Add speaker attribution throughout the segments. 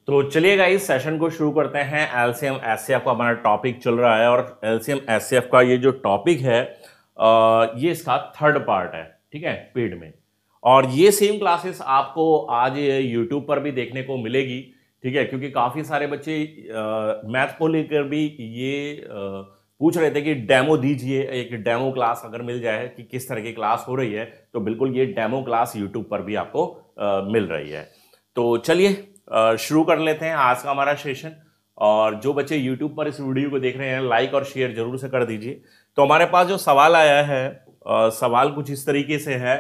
Speaker 1: तो चलिए guys session को शुरू करते हैं। एलसीएम एचसीएफ का हमारा टॉपिक चल रहा है और एलसीएम एचसीएफ का ये जो टॉपिक है ये इसका थर्ड पार्ट है, ठीक है, पेड में। और ये सेम क्लासेस आपको आज यूट्यूब पर भी देखने को मिलेगी, ठीक है, क्योंकि काफ़ी सारे बच्चे मैथ को लेकर भी ये पूछ रहे थे कि डेमो दीजिए, एक डेमो क्लास अगर मिल जाए कि किस तरह की क्लास हो रही है, तो बिल्कुल ये डेमो क्लास यूट्यूब पर भी आपको मिल रही है। तो चलिए शुरू कर लेते हैं आज का हमारा सेशन। और जो बच्चे YouTube पर इस वीडियो को देख रहे हैं लाइक और शेयर जरूर से कर दीजिए। तो हमारे पास जो सवाल आया है सवाल कुछ इस तरीके से है,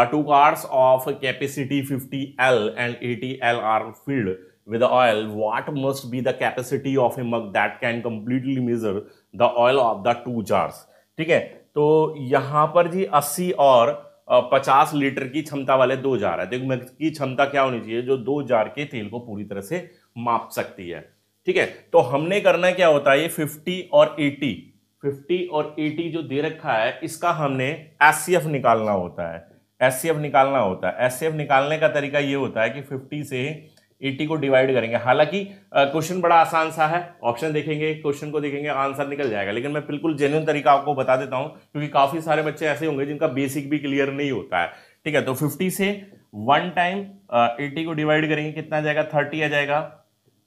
Speaker 1: two cars of capacity 50L and 80L are filled with oil, what must be the capacity of a mug that can completely measure the oil of the two jars। ठीक है, तो यहां पर जी 80 और 50 लीटर की क्षमता वाले दो जार है। देखो मग की क्षमता क्या होनी चाहिए जो दो जार के तेल को पूरी तरह से माप सकती है। ठीक है, तो हमने करना क्या होता है, ये 50 और 80 जो दे रखा है इसका हमने एचसीएफ निकालना होता है। एचसीएफ निकालने का तरीका ये होता है कि 50 से 80 को डिवाइड करेंगे। हालांकि क्वेश्चन बड़ा आसान सा है, ऑप्शन देखेंगे, क्वेश्चन को देखेंगे, आंसर निकल जाएगा, लेकिन मैं बिल्कुल जेन्युइन तरीका आपको बता देता हूं क्योंकि काफी सारे बच्चे ऐसे होंगे जिनका बेसिक भी क्लियर नहीं होता है। ठीक है, तो 50 से 1 टाइम 80 को डिवाइड करेंगे, कितना आ जाएगा, 30 आ जाएगा।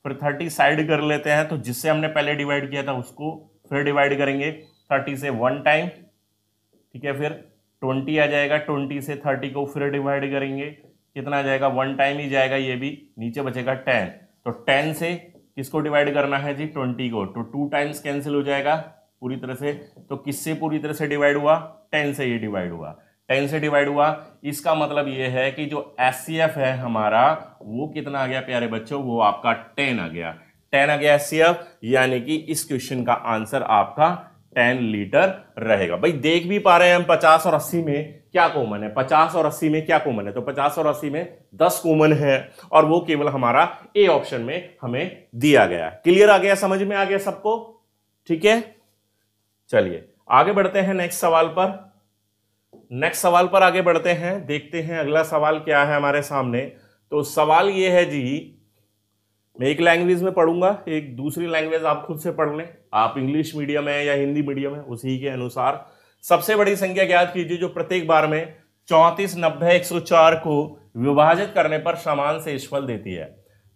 Speaker 1: फिर 30 साइड कर लेते हैं, तो जिससे हमने पहले डिवाइड किया था उसको फिर डिवाइड करेंगे 30 से 1 टाइम। ठीक है, फिर 20 आ जाएगा, 20 से 30 को फिर डिवाइड करेंगे, कितना आ जाएगा, 1 टाइम ही जाएगा, ये भी नीचे बचेगा 10। तो 10 से किसको डिवाइड करना है जी, 20 को, तो 2 टाइम्स कैंसिल हो जाएगा पूरी तरह से। तो किससे पूरी तरह से डिवाइड हुआ, 10 से ये डिवाइड हुआ, 10 से डिवाइड हुआ। इसका मतलब ये है कि जो एचसीएफ है हमारा वो कितना आ गया प्यारे बच्चों, वो आपका 10 आ गया, 10 आ गया एचसीएफ, यानी कि इस क्वेश्चन का आंसर आपका 10 लीटर रहेगा। भाई देख भी पा रहे हैं हम 50 और 80 में क्या कॉमन है, 50 और 80 में क्या कॉमन है, तो 50 और 80 में 10 कॉमन है और वो केवल हमारा ए ऑप्शन में हमें दिया गया। क्लियर आ गया, समझ में आ गया सबको? ठीक है, चलिए आगे बढ़ते हैं नेक्स्ट सवाल पर आगे बढ़ते हैं, देखते हैं अगला सवाल क्या है हमारे सामने। तो सवाल ये है जी, मैं एक लैंग्वेज में पढ़ूंगा, एक दूसरी लैंग्वेज आप खुद से पढ़ लें, आप इंग्लिश मीडियम है या हिंदी मीडियम है उसी के अनुसार। सबसे बड़ी संख्या ज्ञात कीजिए जो प्रत्येक बार में 34, 90, 104 को विभाजित करने पर समान शेषफल देती है।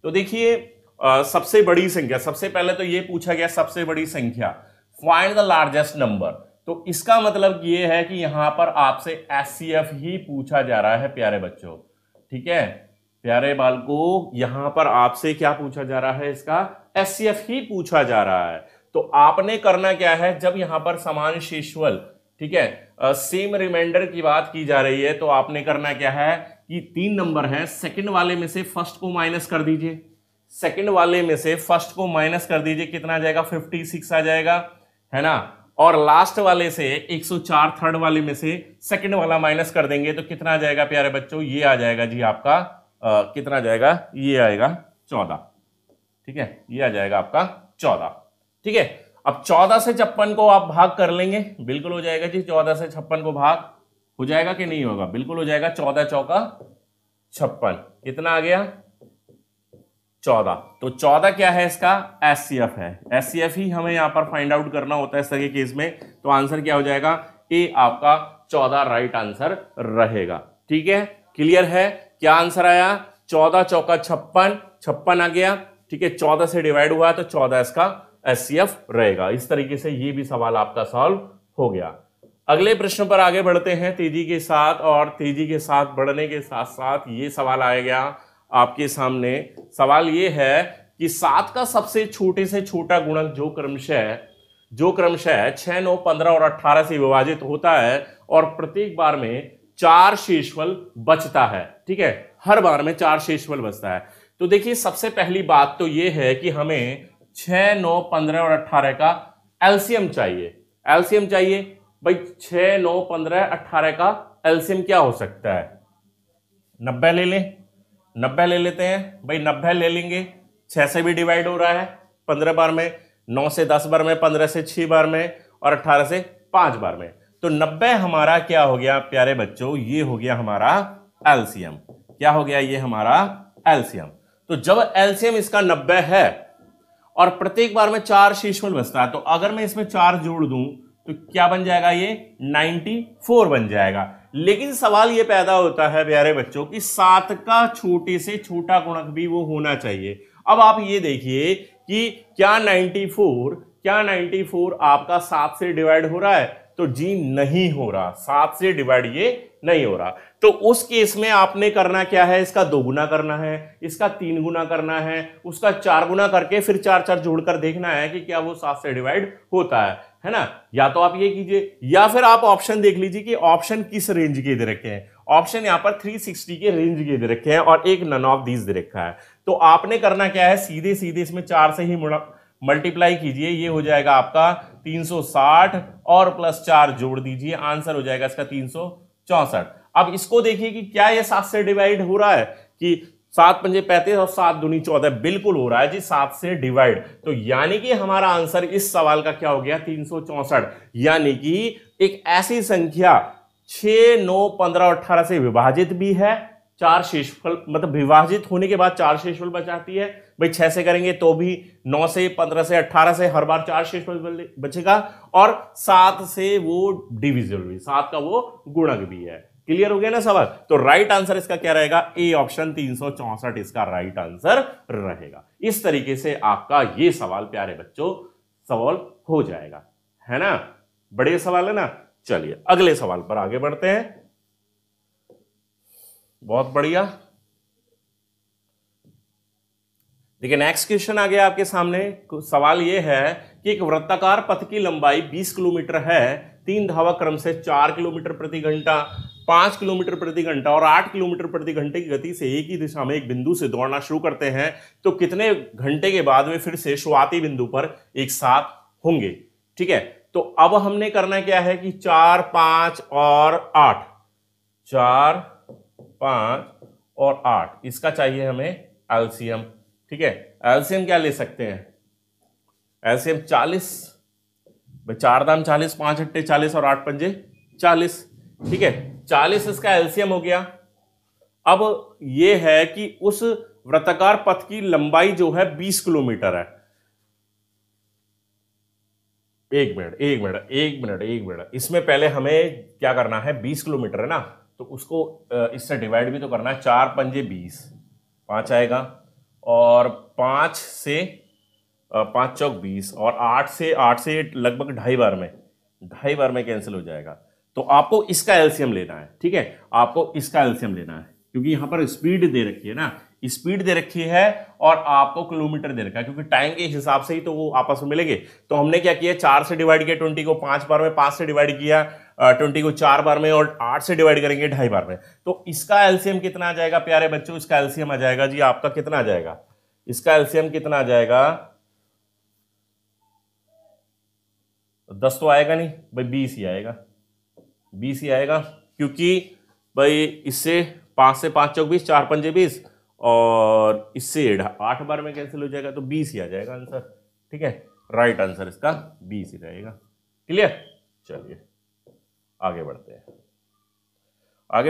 Speaker 1: तो देखिए सबसे बड़ी संख्या, सबसे पहले तो ये पूछा गया सबसे बड़ी संख्या, फाइंड द लार्जेस्ट नंबर। तो इसका मतलब ये है कि यहां पर आपसे एचसीएफ ही पूछा जा रहा है प्यारे बच्चों। ठीक है प्यारे बालकों, यहां पर आपसे क्या पूछा जा रहा है, इसका एचसीएफ ही पूछा जा रहा है। तो आपने करना क्या है, जब यहां पर समान शेषफल, ठीक है, सेम रिमाइंडर की बात की जा रही है, तो आपने करना क्या है कि 3 नंबर है, सेकंड वाले में से फर्स्ट को माइनस कर दीजिए, कितना आ जाएगा, 56 आ जाएगा, है ना। और लास्ट वाले से 104 थर्ड वाले में से सेकंड वाला माइनस कर देंगे तो कितना आ जाएगा प्यारे बच्चों, ये आ जाएगा जी आपका कितना आ जाएगा, ये आएगा 14। ठीक है, ये आ जाएगा आपका 14। ठीक है, अब 14 से 56 को आप भाग कर लेंगे, बिल्कुल हो जाएगा जी, 14 से 56 को भाग हो जाएगा कि नहीं होगा, बिल्कुल हो जाएगा, 14 चौका 56, कितना आ गया, 14। तो 14 क्या है, इसका एचसीएफ है, एचसीएफ ही हमें यहां पर फाइंड आउट करना होता है इस तरह के केस में। तो आंसर क्या हो जाएगा, ए आपका 14 राइट आंसर रहेगा। ठीक है, क्लियर है, क्या आंसर आया, 14 चौका 56 आ गया। ठीक है, 14 से डिवाइड हुआ तो 14 इसका एचसीएफ रहेगा। इस तरीके से ये भी सवाल आपका सॉल्व हो गया। अगले प्रश्न पर आगे बढ़ते हैं तेजी के साथ, और तेजी के साथ बढ़ने के साथ साथ ये सवाल आ गया आपके सामने। सवाल ये है कि 7 का सबसे छोटे से छोटा गुणक जो क्रमशः 6, 9, 15 और 18 से विभाजित होता है और प्रत्येक बार में 4 शेषफल बचता है। ठीक है, हर बार में 4 शेषफल बचता है। तो देखिए सबसे पहली बात तो ये है कि हमें 6, 9, 15 और 18 का एलसीएम चाहिए। भाई 6, 9, 15, 18 का एलसीएम क्या हो सकता है, 90 ले लेते हैं भाई, 90 ले लेंगे, 6 से भी डिवाइड हो रहा है 15 बार में, 9 से 10 बार में, 15 से 6 बार में और 18 से 5 बार में। तो 90 हमारा क्या हो गया प्यारे बच्चों, ये हो गया हमारा एलसीएम। क्या हो गया, ये हमारा एलसीएम। तो जब एलसीएम इसका 90 है और प्रत्येक बार में 4 शेषफल बचता है, तो अगर मैं इसमें 4 जोड़ दूं तो क्या बन जाएगा, ये 94 बन जाएगा। लेकिन सवाल ये पैदा होता है प्यारे बच्चों कि 7 का छोटे से छोटा गुणक भी वो होना चाहिए। अब आप ये देखिए कि क्या 94 आपका 7 से डिवाइड हो रहा है, तो जी नहीं हो रहा, 7 से डिवाइड ये नहीं हो रहा। तो उस केस में आपने करना क्या है, इसका 2 गुना करना है, इसका 3 गुना करना है, उसका 4 गुना करके फिर 4 जोड़कर देखना है कि क्या वो 7 से डिवाइड होता है ना। या तो आप ये कीजिए, या फिर आप ऑप्शन देख लीजिए कि ऑप्शन किस रेंज के दे रखे हैं। ऑप्शन यहां पर 360 के रेंज के दे रखे हैं और एक नन ऑफ दीज दे रखा है। तो आपने करना क्या है, सीधे सीधे इसमें 4 से ही मल्टीप्लाई कीजिए, ये हो जाएगा आपका 360 और प्लस 4 जोड़ दीजिए, आंसर हो जाएगा इसका 364। अब इसको देखिए कि क्या ये 7 से डिवाइड हो रहा है, कि 7 पंजे 35 और 7 दूनी 14, बिल्कुल हो रहा है जी 7 से डिवाइड। तो यानी कि हमारा आंसर इस सवाल का क्या हो गया, 364। यानी कि एक ऐसी संख्या 6, 9, 15 और 18 से विभाजित भी है, 4 शेषफल मतलब विभाजित होने के बाद 4 शेषफल बचाती है। भाई 6 से करेंगे तो भी 9 से, 15 से, 18 से हर बार 4 शेषफल बचेगा, और 7 से वो डिविजिबल भी, 7 का वो गुणक भी है। क्लियर हो गया ना सवाल। तो राइट आंसर इसका क्या रहेगा, ए ऑप्शन 364 इसका राइट आंसर रहेगा। इस तरीके से आपका ये सवाल प्यारे बच्चों सवाल हो जाएगा, है ना। बड़े सवाल है ना। चलिए अगले सवाल पर आगे बढ़ते हैं। बहुत बढ़िया। देखिए नेक्स्ट क्वेश्चन आ गया आपके सामने। सवाल यह है कि एक वृत्ताकार पथ की लंबाई 20 किलोमीटर है, 3 धावक क्रम से 4 किलोमीटर प्रति घंटा, 5 किलोमीटर प्रति घंटा और 8 किलोमीटर प्रति घंटे की गति से एक ही दिशा में एक बिंदु से दौड़ना शुरू करते हैं, तो कितने घंटे के बाद वे फिर से शुरुआती बिंदु पर एक साथ होंगे। ठीक है, तो अब हमने करना क्या है कि 4, 5 और 8, 4, 5 और 8 इसका चाहिए हमें एलसीएम। ठीक है, एलसीएम क्या ले सकते हैं, एलसीएम 40, 4 दाम 40, 5 अट्टे 40 और 8 पंजे 40। ठीक है, 40 इसका एलसीएम हो गया। अब यह है कि उस वृत्ताकार पथ की लंबाई जो है 20 किलोमीटर है। एक मिनट, इसमें पहले हमें क्या करना है, 20 किलोमीटर है ना, तो उसको इससे डिवाइड भी तो करना है। 4 पंजे 20, 5 आएगा, और 5 से 5 चौक 20, और 8 से लगभग ढाई बार में कैंसिल हो जाएगा। तो आपको इसका एलसीएम लेना है। ठीक है, आपको इसका एलसीएम लेना है, क्योंकि यहां पर स्पीड दे रखी है ना, स्पीड दे रखी है और आपको किलोमीटर दे रखा है, क्योंकि टाइम के हिसाब से ही तो वो आपस में मिलेंगे। तो हमने क्या किया, 4 से डिवाइड किया 20 को 5 बार में, 5 से डिवाइड किया 20 को 4 बार में, और 8 से डिवाइड करेंगे ढाई बार में। तो इसका एलसीएम कितना आ जाएगा प्यारे बच्चों, इसका एलसीएम आ जाएगा जी आपका कितना आ जाएगा, इसका एलसीएम कितना आ जाएगा, 10 तो आएगा नहीं भाई, 20 ही आएगा, 20 ही आएगा, क्योंकि भाई इससे 5 से 5 चौक 20, 4 पंजे 20, और इससे 8 बार में कैंसिल हो जाएगा, तो 20 ही आ जाएगा आंसर। ठीक है, राइट आंसर इसका 20 ही रहेगा। क्लियर। चलिए आगे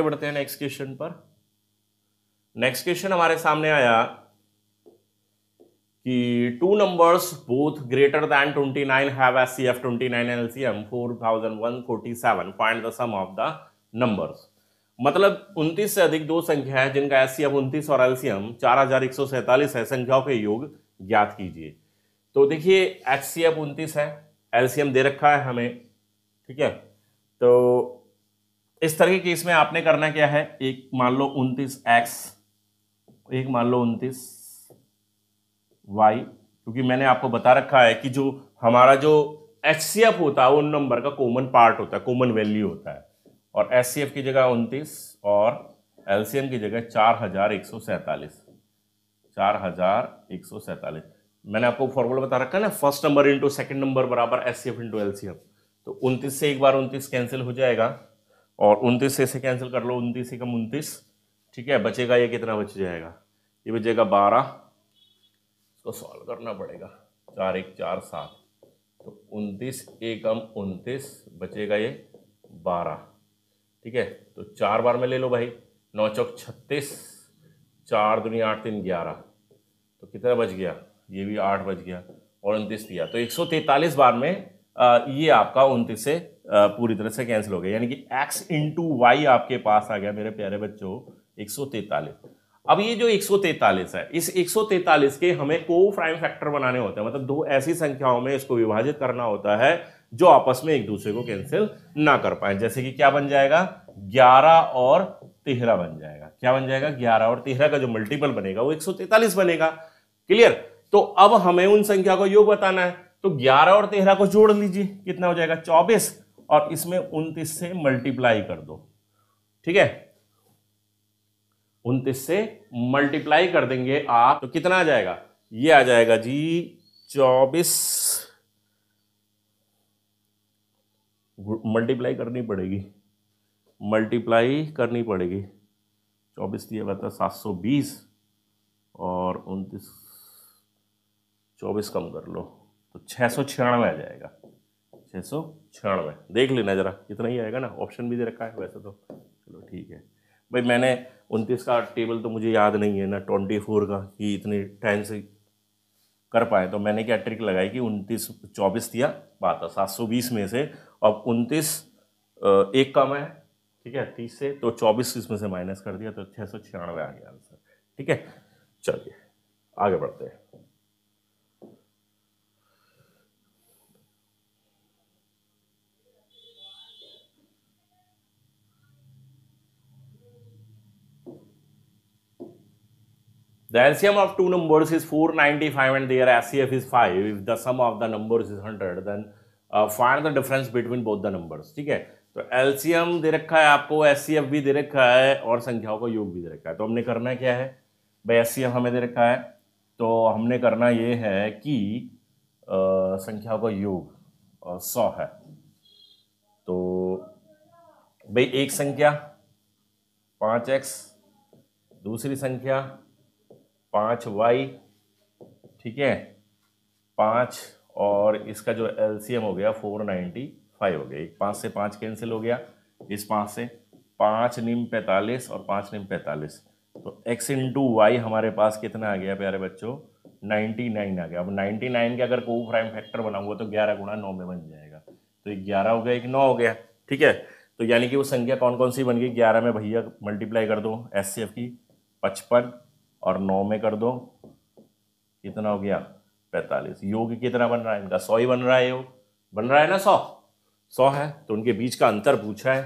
Speaker 1: बढ़ते हैं नेक्स्ट क्वेश्चन पर। नेक्स्ट क्वेश्चन हमारे सामने आया कि 2 numbers both greater than 29 have SCF 29 and LCM 4147, find the sum of the numbers। मतलब 29 से अधिक दो संख्या है जिनका SCF 29 और LCM 4147 है, संख्याओं के योग ज्ञात कीजिए। तो देखिए HCF 29 है, LCM दे रखा है हमें। ठीक है, तो इस तरह के केस में आपने करना क्या है, एक मान लो 29x, एक मान लो 29y, क्योंकि मैंने आपको बता रखा है कि जो हमारा जो HCF होता है वो उन नंबर का कॉमन पार्ट होता है, कॉमन वैल्यू होता है, और HCF की जगह 29 और LCM की जगह 4147। मैंने आपको फॉर्मूला बता रखा है ना, first number into second number बराबर HCF इंटू LCM। तो 29 से एक बार 29 कैंसिल हो जाएगा, और 29 से कैंसिल कर लो, 29 से कम 29। ठीक है, बचेगा ये कितना बच जाएगा, ये बचेगा 12, इसको सॉल्व करना पड़ेगा, 4 1 4 7, तो 29 एकम 29 बचेगा ये 12। ठीक है, तो 4 बार में ले लो भाई, 9 चौक 36, 4 दूनी 8 3 11, तो कितना बच गया, ये भी 8 बच गया और 29 दिया, तो 143 बार में ये आपका 29 से पूरी तरह से कैंसिल हो गया, यानी कि x इंटू वाई आपके पास आ गया मेरे प्यारे बच्चों 143। अब ये जो 143 है, इस 143 के हमें को प्राइम फैक्टर बनाने होते हैं, मतलब दो ऐसी संख्याओं में इसको विभाजित करना होता है जो आपस में एक दूसरे को कैंसिल ना कर पाए। जैसे कि क्या बन जाएगा, 11 और 13 बन जाएगा। क्या बन जाएगा, 11 और 13 का जो मल्टीपल बनेगा वो 143 बनेगा। क्लियर। तो अब हमें उन संख्या को योग बताना है, तो 11 और 13 को जोड़ लीजिए, कितना हो जाएगा 24, और इसमें 29 से मल्टीप्लाई कर दो। ठीक है, 29 से मल्टीप्लाई कर देंगे आप तो कितना आ जाएगा, ये आ जाएगा जी 24, मल्टीप्लाई करनी पड़ेगी, 24 दिया बता 720 और 29, 24 कम कर लो तो 696 आ जाएगा, 696। देख लेना जरा, कितना ही आएगा ना, ऑप्शन भी दे रखा है वैसे तो। चलो ठीक है भाई, मैंने 29 का टेबल तो मुझे याद नहीं है ना 24 का कि इतने टाइम से कर पाए, तो मैंने क्या ट्रिक लगाई कि 29 24 दिया बात है 720 में से, अब 29 एक कम है, ठीक है 30 से, तो 24 इसमें से माइनस कर दिया तो 696 आ गया आंसर। ठीक है, चलिए आगे बढ़ते हैं। The LCM of two numbers is 495 and their SCF is 5. If the sum of the numbers is 100, then find the difference between both the numbers. ठीक है, तो LCM दे रखा है आपको, SCF भी दे रखा है और संख्याओं का योग भी दे रखा है। तो हमने करना क्या है भाई, SCF हमें दे रखा है तो हमने करना ये है कि संख्याओं का योग 100 है, तो भाई एक संख्या 5x, दूसरी संख्या 5y, ठीक है 5, और इसका जो LCM हो गया 495 हो गया। 5 से 5 कैंसिल हो गया, इस 5 से 5 निम 45 और 5 निम 45, तो x इंटू वाई हमारे पास कितना आ गया प्यारे बच्चों 99 आ गया। अब 99 के अगर को प्राइम फैक्टर बनाऊंगा तो 11 गुणा 9 में बन जाएगा, तो एक 11 हो गया एक 9 हो गया। ठीक है, तो यानी कि वो संख्या कौन कौन सी बन गई, 11 में भैया मल्टीप्लाई कर दो SCF की 55 और 9 में कर दो कितना हो गया 45। योग कितना बन रहा है इनका, 100 ही बन रहा है, योग बन रहा है ना 100 है, तो उनके बीच का अंतर पूछा है,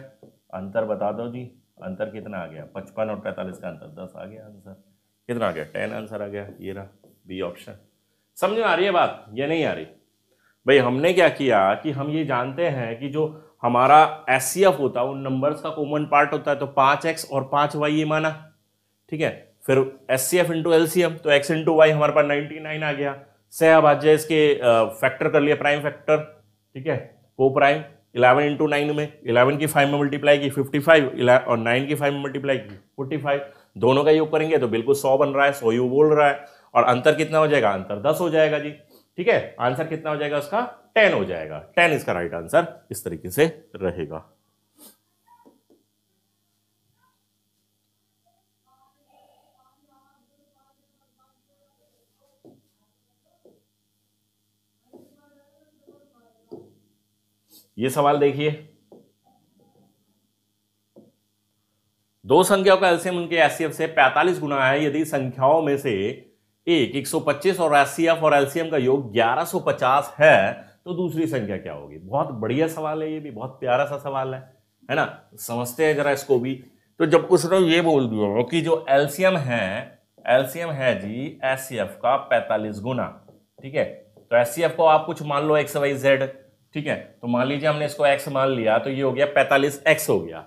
Speaker 1: अंतर बता दो जी, अंतर कितना आ गया 55 और 45 का अंतर 10 आ गया, आंसर कितना आ गया 10 आंसर आ गया, ये रहा बी ऑप्शन। समझ में आ रही है बात, ये नहीं आ रही भाई। हमने क्या किया कि हम ये जानते हैं कि जो हमारा SCF होता है उन नंबर्स का कॉमन पार्ट होता है, तो 5x और 5y ये माना, ठीक है, फिर SCF इंटू LCM, तो x इंटू वाई हमारे पास 99 आ गया। सहभाज्य इसके फैक्टर कर लिया, प्राइम फैक्टर, ठीक है, को प्राइम 11 इंटू 9 में 11 की 5 में मल्टीप्लाई की 55 और 9 की 5 में मल्टीप्लाई की 45, दोनों का योग करेंगे तो बिल्कुल 100 बन रहा है, 100 योग बोल रहा है, और अंतर कितना हो जाएगा, अंतर 10 हो जाएगा जी। ठीक है, आंसर कितना हो जाएगा उसका 10 हो जाएगा, 10 इसका राइट आंसर इस तरीके से रहेगा। ये सवाल देखिए, दो संख्याओं का एलसीएम उनके एचसीएफ से 45 गुना है यदि संख्याओं में से एक 125 और एचसीएफ और एलसीएम का योग 1150 है तो दूसरी संख्या क्या होगी। बहुत बढ़िया सवाल है, ये भी बहुत प्यारा सा सवाल है ना। समझते हैं जरा इसको भी। तो जब उसने ये बोल दिया कि जो एलसीएम है जी एचसीएफ का 45 गुना, ठीक है, तो एचसीएफ को आप कुछ मान लो एक्स वाई जेड, ठीक है, तो मान लीजिए हमने इसको x मान लिया तो ये हो गया 45x हो गया,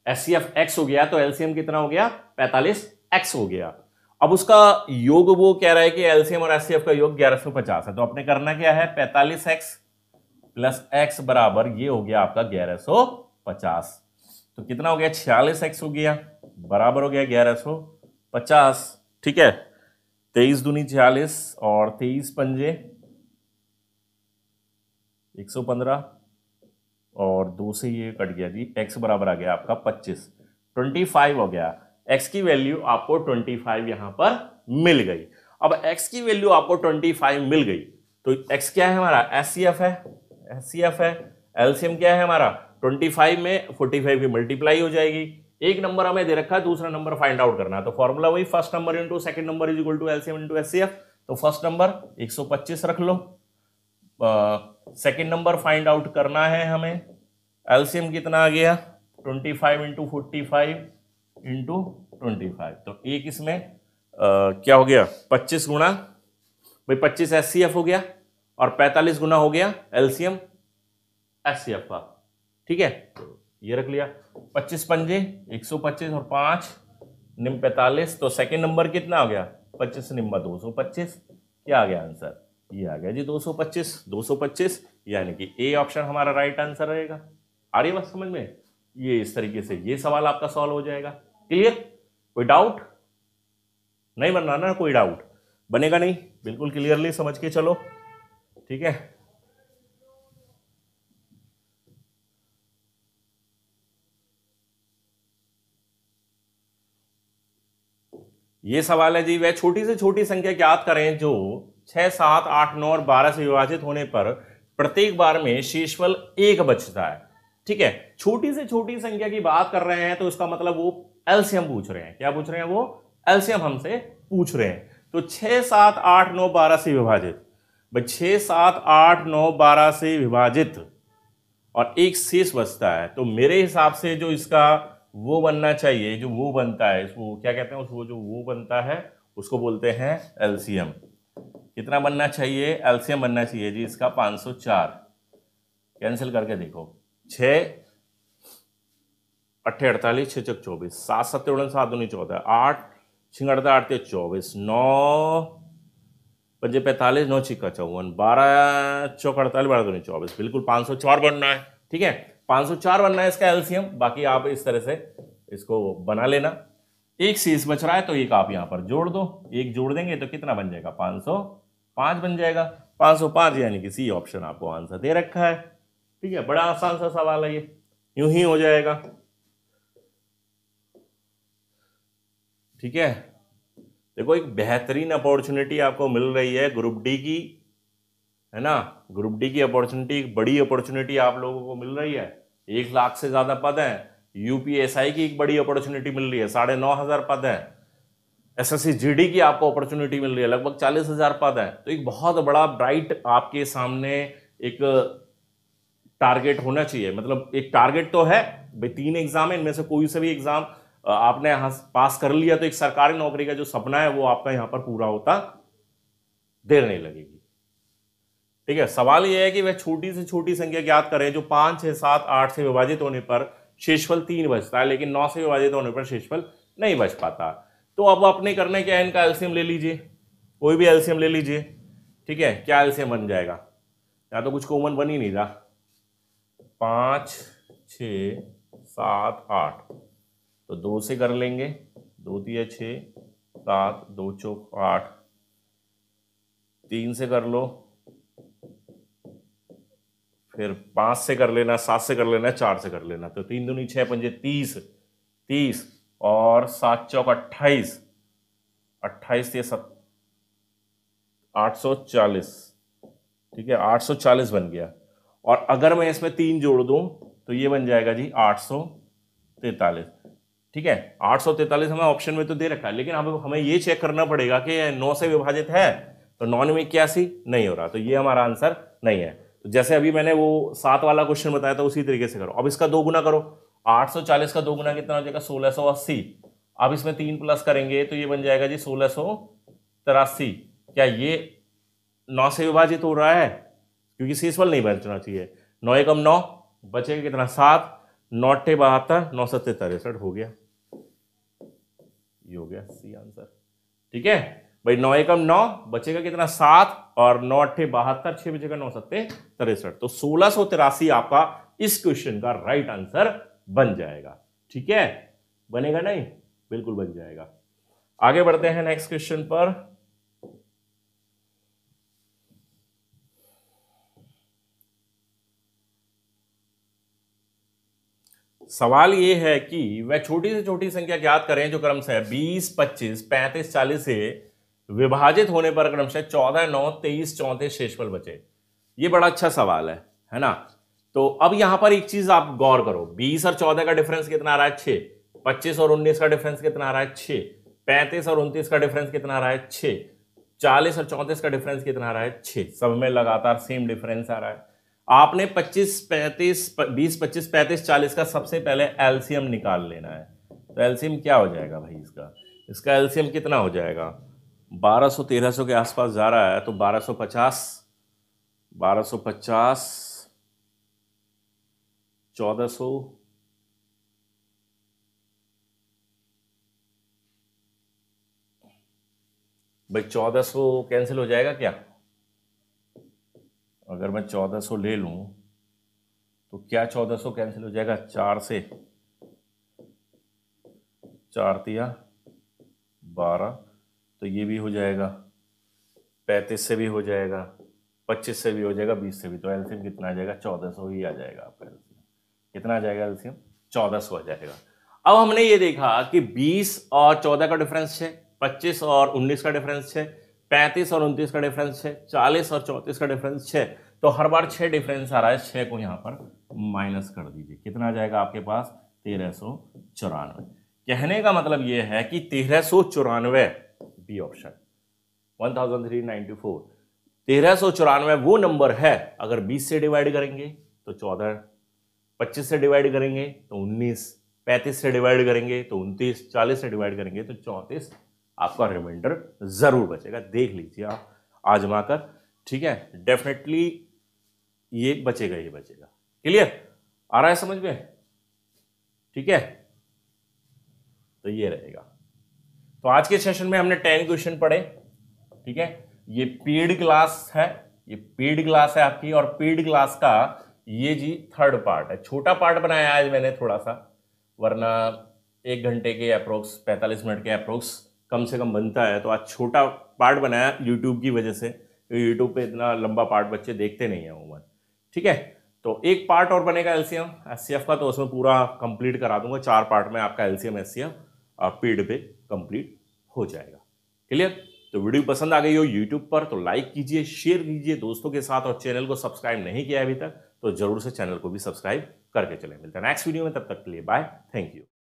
Speaker 1: एचसीएफ x हो गया तो एलसीएम कितना हो गया 45x हो गया। अब उसका योग वो कह रहा है कि एलसीएम और एचसीएफ का योग 1150 है, तो अपने करना क्या है 45x प्लस x बराबर ये हो गया आपका 1150, तो कितना हो गया 46x हो गया बराबर हो गया 1150, ठीक है। 23 दूनी 46 और 23 पंजे 115 और 2 से ये कट गया जी, x बराबर आ गया आपका 25 हो गया। x की वैल्यू आपको 25 यहां पर मिल गई। अब x की वैल्यू आपको 25 मिल गई, तो x क्या है हमारा, एचसीएफ है, एचसीएफ है। एलसीएम क्या है हमारा, 25 में 45 की मल्टीप्लाई हो जाएगी। एक नंबर हमें दे रखा है, दूसरा नंबर फाइंड आउट करना है, तो फॉर्मूला वही, first number into second number is equal to LCM into HCF. तो फर्स्ट नंबर 125 रख लो, सेकंड नंबर फाइंड आउट करना है हमें, एलसीएम कितना आ गया, 25 इंटू 45 इंटू 25। तो एक इसमें क्या हो गया, 25 गुणा, भाई 25 एचसीएफ हो गया और 45 गुना हो गया एलसीएम एचसीएफ का, ठीक है। तो ये रख लिया, 25 पंजे 125 और 5 निम 45। तो सेकंड नंबर कितना आ गया, 25 निम्बा 225। क्या आ गया आंसर, ये आ गया जी 225। 225 यानी कि ए ऑप्शन हमारा राइट आंसर रहेगा। आ रही है बात समझ में, ये इस तरीके से ये सवाल आपका सॉल्व हो जाएगा। क्लियर, कोई डाउट नहीं बनना ना, कोई डाउट बनेगा नहीं, बिल्कुल क्लियरली समझ के चलो, ठीक है। ये सवाल है जी, वह छोटी से छोटी संख्या ज्ञात करें जो 6, 7, 8, 9 और 12 से विभाजित होने पर प्रत्येक बार में शेषफल 1 बचता है, ठीक है। छोटी से छोटी संख्या की बात कर रहे हैं तो इसका मतलब वो एलसीएम पूछ रहे हैं। क्या पूछ रहे हैं वो, एलसीएम हमसे पूछ रहे हैं। तो 6, 7, 8, 9, 12 से विभाजित, भाई 6, 7, 8, 9, 12 से विभाजित और एक शेष बचता है, तो मेरे हिसाब से जो इसका वो बनना चाहिए, जो वो बनता है, इसको क्या कहते हैं, उसको जो वो बनता है उसको बोलते हैं एलसीएम। कितना बनना चाहिए, एलसीएम बनना चाहिए जी इसका 504। कैंसिल करके देखो, 6 8 48 6 चौक 24, 7 7 7 दूनी 14, 8 6 8 8 24, 9 5 45, 9 6 54, 12 चौक 48, 12 दूनी 24, बिल्कुल 504 बनना है, ठीक है। 504 बनना है इसका एलसीएम। बाकी आप इस तरह से इसको बना लेना। एक शेष बच रहा है तो एक आप यहां पर जोड़ दो, एक जोड़ देंगे तो कितना बन जाएगा, 505 बन जाएगा। 505 यानी कि सी ऑप्शन आपको आंसर दे रखा है, ठीक है। बड़ा आसान सा सवाल है ये, यूं ही हो जाएगा, ठीक है। देखो एक बेहतरीन अपॉर्चुनिटी आपको मिल रही है ग्रुप डी की, है ना। ग्रुप डी की अपॉर्चुनिटी, एक बड़ी अपॉर्चुनिटी आप लोगों को मिल रही है। 1 लाख से ज्यादा पद हैं। यूपीएसआई की एक बड़ी अपॉर्चुनिटी मिल रही है, 9,500 पद हैं। एसएससी जीडी की आपको अपॉर्चुनिटी मिल रही है, लगभग 40,000 पद हैं। तो एक बहुत बड़ा ब्राइट आपके सामने एक टारगेट होना चाहिए, मतलब एक टारगेट तो है भाई, 3 एग्जाम है, इनमें से कोई से भी एग्जाम आपने यहां पास कर लिया तो एक सरकारी नौकरी का जो सपना है वो आपका यहां पर पूरा होता देर नहीं लगेगी, ठीक है। सवाल यह है कि वह छोटी से छोटी संख्या ज्ञात करें जो 5, 6, 7, 8 से विभाजित होने पर शेषफल 3 बचता है, लेकिन 9 से विभाजित होने पर शेषफल नहीं बच पाता। तो अब अपने करने क्या है, इनका एलसीएम ले लीजिए, कोई भी एलसीएम ले लीजिए, ठीक है। क्या एलसीएम बन जाएगा, या तो कुछ कॉमन बन ही नहीं रहा। 5, 6, 7, 8, तो 2 से कर लेंगे, 2 तिया 6, 7, 2 चौक 8, 3 से कर लो, फिर 5 से कर लेना, 7 से कर लेना, 4 से कर लेना। तो 3 दूनी 6 पंजे 30 और 7 चौक 28, 28 से 840, ठीक है, 840 बन गया। और अगर मैं इसमें 3 जोड़ दूं तो ये बन जाएगा जी 843, ठीक है। 843 हमें ऑप्शन में तो दे रखा है, लेकिन अब हमें ये चेक करना पड़ेगा कि 9 से विभाजित है, तो 9 में 81 नहीं हो रहा, तो ये हमारा आंसर नहीं है। तो जैसे अभी मैंने वो 7 वाला क्वेश्चन बताया था उसी तरीके से करो। अब इसका 2 गुना करो, 840 का 2 गुना कितना हो जाएगा, 1680। अब इसमें 3 प्लस करेंगे तो ये बन जाएगा जी 1683। क्या ये 9 से विभाजित हो रहा है, क्योंकि शेषफल नहीं बचना चाहिए। 9 एकम 9, बचेगा कितना 7, 9 अट्ठे 72, 9 सत्ते 63 हो गया, ये हो गया सी आंसर, ठीक है भाई। 9 एकम 9, बचेगा कितना 7, और 9 अट्ठे 72, 6 बचेगा 9 सत्ते 63। तो 1683 आपका इस क्वेश्चन का राइट आंसर बन जाएगा, ठीक है। बनेगा नहीं, बिल्कुल बन जाएगा। आगे बढ़ते हैं नेक्स्ट क्वेश्चन पर। सवाल यह है कि वह छोटी से छोटी संख्या ज्ञात करें जो क्रमशः 20, 25, 35, 40 से विभाजित होने पर क्रमशः 14, 9, 23, 34 शेषफल बचे। ये बड़ा अच्छा सवाल है ना। तो अब यहां पर एक चीज आप गौर करो, 20 और 14 का डिफरेंस कितना आ रहा है 6, 25 और 19 का डिफरेंस कितना आ रहा है 6, 35 और 29 का डिफरेंस कितना आ रहा है 6, 40 और 34 का डिफरेंस कितना आ रहा है 6। सब में लगातार सेम डिफरेंस आ रहा है। आपने 25, 35, 20, 25, 35, 40 का सबसे पहले एलसीएम निकाल लेना है। तो एलसीएम क्या हो जाएगा भाई इसका एलसीएम कितना हो जाएगा, 1200 1300 के आसपास जा रहा है, तो 1250, 1400, भाई 1400 कैंसिल हो जाएगा क्या? अगर मैं 1400 ले लूं तो क्या 1400 कैंसिल हो जाएगा? 4 से 4 तिया 12, तो ये भी हो जाएगा, 35 से भी हो जाएगा, 25 से भी हो जाएगा, 20 से भी। तो एलसीएम कितना आ जाएगा? 1400 ही आ जाएगा आपका एलसीएम। कितना आ जाएगा एलसीएम? 1400 आ जाएगा। अब हमने ये देखा कि 20 और 14 का डिफरेंस है, 25 और 19 का डिफरेंस है, 35 और 29 का डिफरेंस है, 40 और 34 का डिफरेंस है। तो हर बार 6 डिफरेंस आ रहा है, 6 को यहाँ पर माइनस कर दीजिए। कितना आ जाएगा आपके पास? 1394। कहने का मतलब ये है कि 1394 बी ऑप्शन 1394, 1394 वो नंबर है। अगर 20 से डिवाइड करेंगे तो 14, 25 से डिवाइड करेंगे तो 19, 35 से डिवाइड करेंगे तो 29, 40 से डिवाइड करेंगे तो 34। आपका रिमाइंडर जरूर बचेगा, देख लीजिए आप आजमा कर, ठीक है। डेफिनेटली ये बचेगा, ये बचेगा। क्लियर आ रहा है समझ में? ठीक है, तो ये रहेगा। तो आज के सेशन में हमने 10 क्वेश्चन पढ़े, ठीक है। ये पेड क्लास है, ये पेड क्लास है आपकी, और पेड क्लास का ये जी थर्ड पार्ट है। छोटा पार्ट बनाया आज मैंने थोड़ा सा, वरना 1 घंटे के अप्रोक्स, 45 मिनट के अप्रोक्स कम से कम बनता है। तो आज छोटा पार्ट बनाया यूट्यूब की वजह से, यूट्यूब पे इतना लंबा पार्ट बच्चे देखते नहीं है उम्र, ठीक है। तो एक पार्ट और बनेगा एलसीएम एचसीएफ का, तो उसमें पूरा कंप्लीट करा दूंगा। 4 पार्ट में आपका एलसीएम एचसीएफ पेड पे कंप्लीट हो जाएगा। क्लियर? तो वीडियो पसंद आ गई हो यूट्यूब पर तो लाइक कीजिए, शेयर कीजिए दोस्तों के साथ, और चैनल को सब्सक्राइब नहीं किया अभी तक तो जरूर से चैनल को भी सब्सक्राइब करके चले। मिलते हैं नेक्स्ट वीडियो में, तब तक के लिए बाय, थैंक यू।